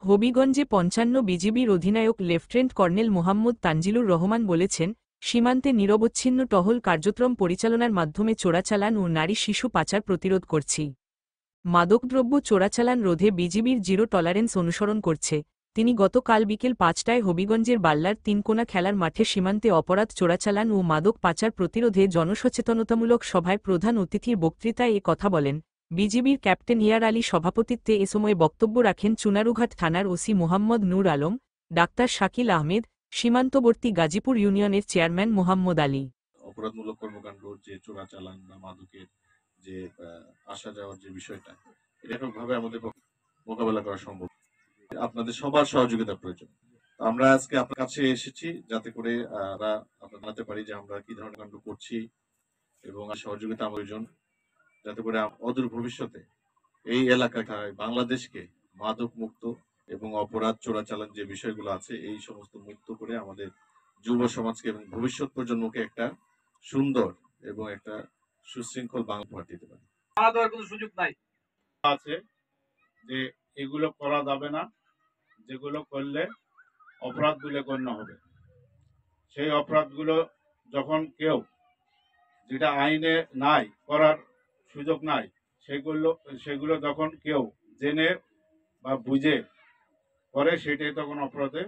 হবিগঞ্জে ৫৫ বিজিবির অধিনায়ক lieutenant colonel Mohammad Tanjilur Rahman বলেছেন, সীমান্তে নিরবচ্ছিন্ন টহল কার্যক্রম পরিচালনার মাধ্যমে চোরাচালান ও নারী শিশু পাচার প্রতিরোধ করছি। মাদকদ্রব্য চোরাচালান রোধে বিজিবির জিরো টলারেন্স অনুসরণ করছে। তিনি গতকাল বিকেল ৫টায় হবিগঞ্জের বাল্লার তিনকোনা খেলার মাঠে সীমান্তে অপরাধ চোরাচালান ও মাদক পাচার প্রতিরোধে জনসচেতনতামূলক সভায় প্রধান অতিথির বক্তৃতায় এ কথা বলেন। বিজিবির ক্যাপ্টেন ইয়ার আলী সভাপতিত্বে এ সময় বক্তব্য রাখেন চুনারুঘাট থানার ওসি মোহাম্মদ নূর আলম, ডাক্তার শাকিল আহমেদ, সীমান্তবর্তী গাজীপুর ইউনিয়নের চেয়ারম্যান মোহাম্মদ আলী। অপরাধমূলক কর্মকাণ্ড যে চোরাচালান বা মাদকের যে আসা যাওয়ার যে বিষয়টা, এটা এককভাবে আমাদের মোকাবেলা করা সম্ভব। আপনাদের সবার সহযোগিতা প্রয়োজন। আমরা আজকে আপনার কাছে এসেছি যাতে করে আপনারা জানাতে পারি যে আমরা কি ধরনের কাণ্ড করছি এবং সহযোগিতা আমার প্রয়োজন, যাতে করে অদূর ভবিষ্যতে এই এলাকায় বাংলাদেশকে মাদক মুক্ত এবং অপরাধ চোরাচালান যে বিষয়গুলো আছে এই সমস্ত মুক্ত করে আমাদের যুব সমাজকে এবং ভবিষ্যৎ প্রজন্মকে একটা সুন্দর এবং একটা সুশৃঙ্খল বাংলা উপহার দিতে পারি। কোনো সুযোগ নাই আছে যে এগুলো করা যাবে না, যেগুলো করলে অপরাধগুলো গণ্য হবে। সেই অপরাধগুলো যখন কেউ যেটা আইনে নাই করার সুযোগ নাই, সেগুলো যখন কেউ জেনে বা বুঝে করে, সেটাই তখন অপরাধে